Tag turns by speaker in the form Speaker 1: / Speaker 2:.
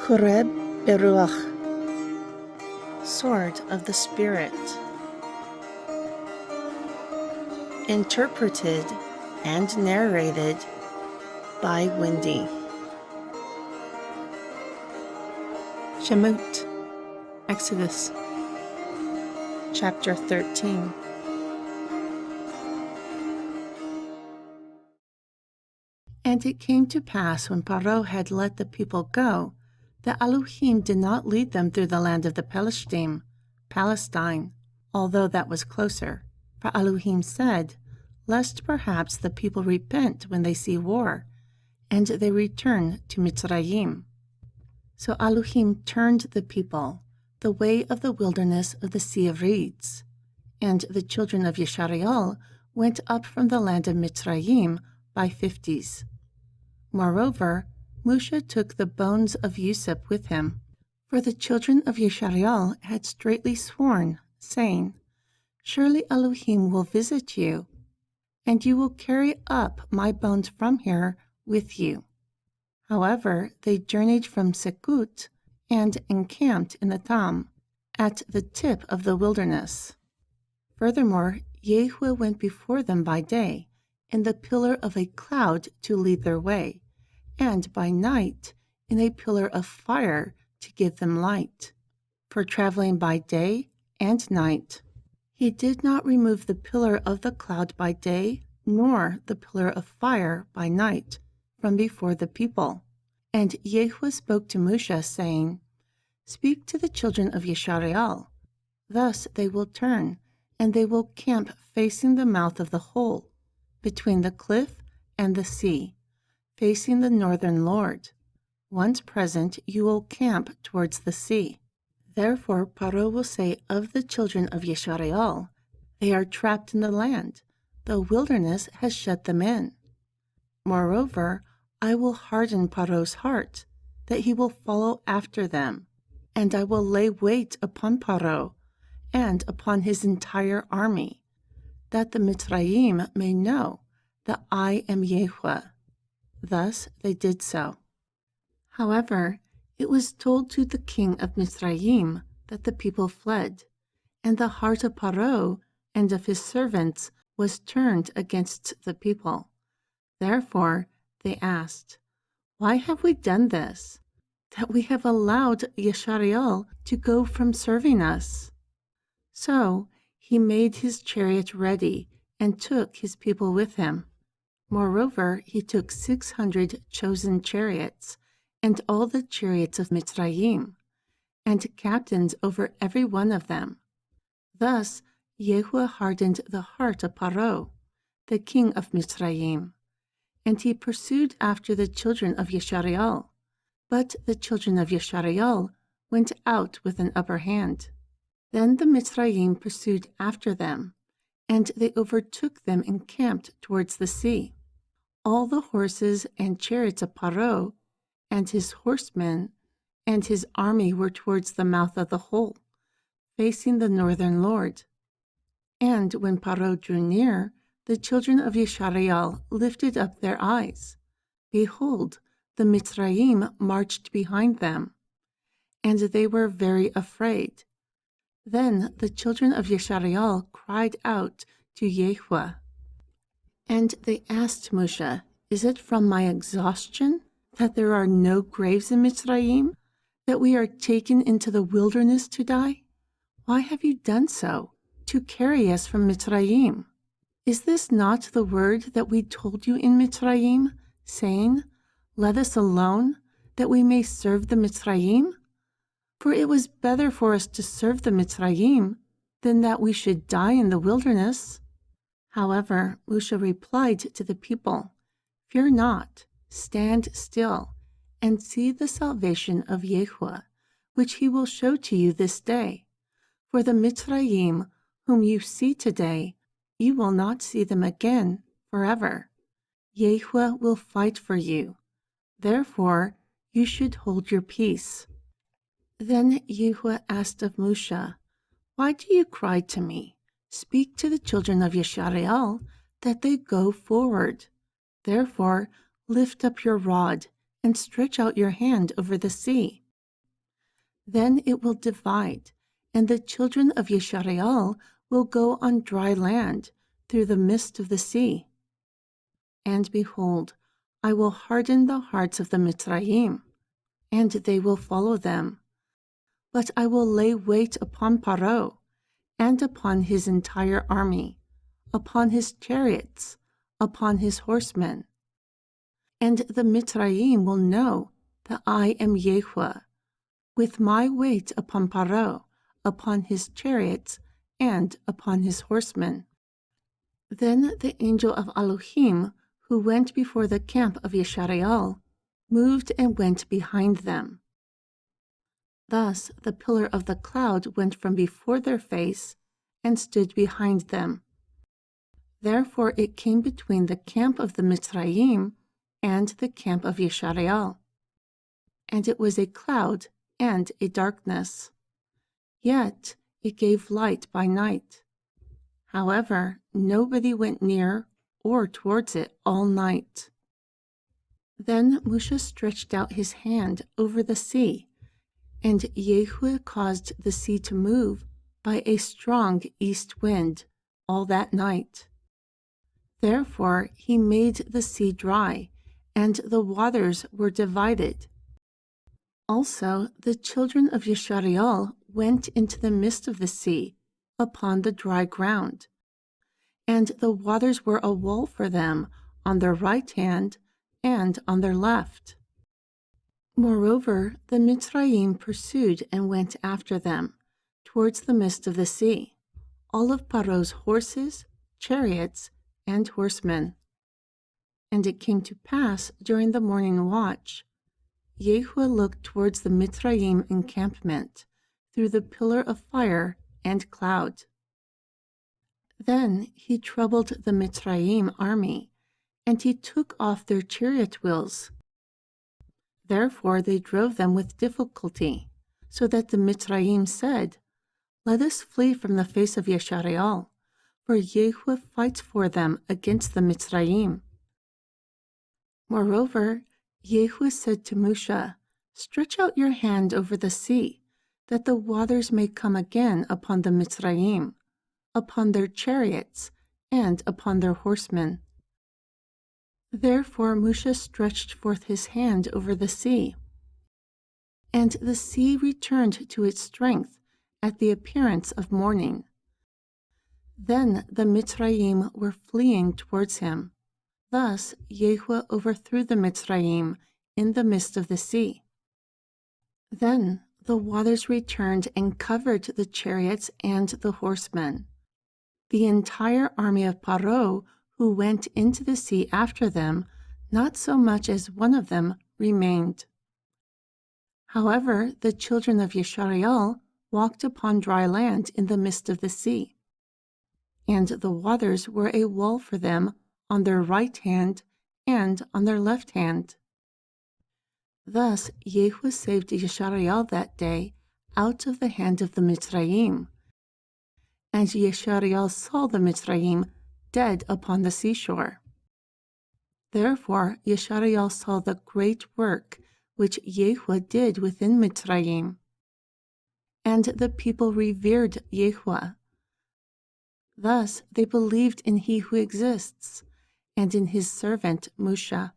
Speaker 1: Choreb Beruach, Sword of the Spirit. Interpreted and narrated by Wendy. Shemot, Exodus, Chapter 13. And it came to pass when Paro had let the people go, that Elohim did not lead them through the land of the Pelishtim, Palestine, although that was closer. For Elohim said, lest perhaps the people repent when they see war, and they return to Mitzrayim. So Elohim turned the people the way of the wilderness of the Sea of Reeds, and the children of Yeshariel went up from the land of Mitzrayim by 50s. Moreover, Moshe took the bones of Yusuf with him, for the children of Yeshariel had straitly sworn, saying, surely Elohim will visit you, and you will carry up my bones from here with you. However, they journeyed from Sekut and encamped in the Tam, at the tip of the wilderness. Furthermore, Yahweh went before them by day, in the pillar of a cloud to lead their way, and by night in a pillar of fire to give them light. For traveling by day and night, he did not remove the pillar of the cloud by day, nor the pillar of fire by night, from before the people. And Yahweh spoke to Moshe, saying, speak to the children of Yeshariel. Thus they will turn, and they will camp facing the mouth of the hole, between the cliff and the sea, facing the northern Lord. Once present, you will camp towards the sea. Therefore Paro will say of the children of Yeshariel, they are trapped in the land, the wilderness has shut them in. Moreover, I will harden Paro's heart, that he will follow after them, and I will lay weight upon Paro, and upon his entire army, that the Mitzrayim may know that I am Yahweh. Thus they did so. However, it was told to the king of Mitzrayim that the people fled, and the heart of Paro and of his servants was turned against the people. Therefore they asked, why have we done this, that we have allowed Yeshariel to go from serving us? So he made his chariot ready and took his people with him. Moreover, he took 600 chosen chariots, and all the chariots of Mitzrayim, and captains over every one of them. Thus Yahweh hardened the heart of Paro, the king of Mitzrayim, and he pursued after the children of Yeshariel. But the children of Yeshariel went out with an upper hand. Then the Mitzrayim pursued after them, and they overtook them and camped towards the sea. All the horses and chariots of Paro, and his horsemen, and his army were towards the mouth of the hole, facing the northern Lord. And when Paro drew near, the children of Yeshariel lifted up their eyes. Behold, the Mitzrayim marched behind them, and they were very afraid. Then the children of Yeshariel cried out to Yahweh. And they asked Moshe, is it from my exhaustion that there are no graves in Mitzrayim, that we are taken into the wilderness to die? Why have you done so, to carry us from Mitzrayim? Is this not the word that we told you in Mitzrayim, saying, let us alone, that we may serve the Mitzrayim? For it was better for us to serve the Mitzrayim than that we should die in the wilderness. However, Moshe replied to the people, fear not, stand still, and see the salvation of Yahweh, which he will show to you this day. For the Mitzrayim, whom you see today, you will not see them again forever. Yahweh will fight for you. Therefore, you should hold your peace. Then Yahweh asked of Moshe, why do you cry to me? Speak to the children of Yeshariel, that they go forward. Therefore, lift up your rod, and stretch out your hand over the sea, Then it will divide, and the children of Yeshareal will go on dry land through the midst of the sea. And behold, I will harden the hearts of the Mitzrayim, and they will follow them. But I will lay wait upon Paro, and upon his entire army, upon his chariots, upon his horsemen. And the Mitzrayim will know that I am Yahuwah, with my weight upon Paro, upon his chariots, and upon his horsemen. Then the angel of Elohim, who went before the camp of Yeshareal, moved and went behind them. Thus the pillar of the cloud went from before their face and stood behind them. Therefore it came between the camp of the Mitzrayim and the camp of Yeshareal. And it was a cloud and a darkness. Yet it gave light by night. However, nobody went near or towards it all night. Then Moshe stretched out his hand over the sea, and Yahuwah caused the sea to move by a strong east wind all that night. Therefore he made the sea dry, and the waters were divided. Also the children of Yeshareal went into the midst of the sea upon the dry ground, and the waters were a wall for them on their right hand and on their left. Moreover, the Mitzrayim pursued and went after them, towards the midst of the sea, all of Paro's horses, chariots, and horsemen. And it came to pass during the morning watch, Yahuwah looked towards the Mitzrayim encampment through the pillar of fire and cloud. Then he troubled the Mitzrayim army, and he took off their chariot wheels. Therefore they drove them with difficulty, so that the Mitzrayim said, "Let us flee from the face of Yeshareal, for Yahuwah fights for them against the Mitzrayim." Moreover, Yahuwah said to Moshe, "Stretch out your hand over the sea, that the waters may come again upon the Mitzrayim, upon their chariots, and upon their horsemen." Therefore Moshe stretched forth his hand over the sea, and the sea returned to its strength at the appearance of morning. Then the Mitzrayim were fleeing towards him. Thus Yahuwah overthrew the Mitzrayim in the midst of the sea. Then the waters returned and covered the chariots and the horsemen. The entire army of Paro, who went into the sea after them, not so much as one of them remained. However, the children of Yeshareal walked upon dry land in the midst of the sea, and the waters were a wall for them on their right hand and on their left hand. Thus Yahuwah saved Yeshareal that day out of the hand of the Mitzrayim, and Yeshareal saw the Mitzrayim dead upon the seashore. Therefore Yeshareal saw the great work which Yahuwah did within Mitzrayim, and the people revered Yahuwah. Thus they believed in He who exists, and in His servant Moshe.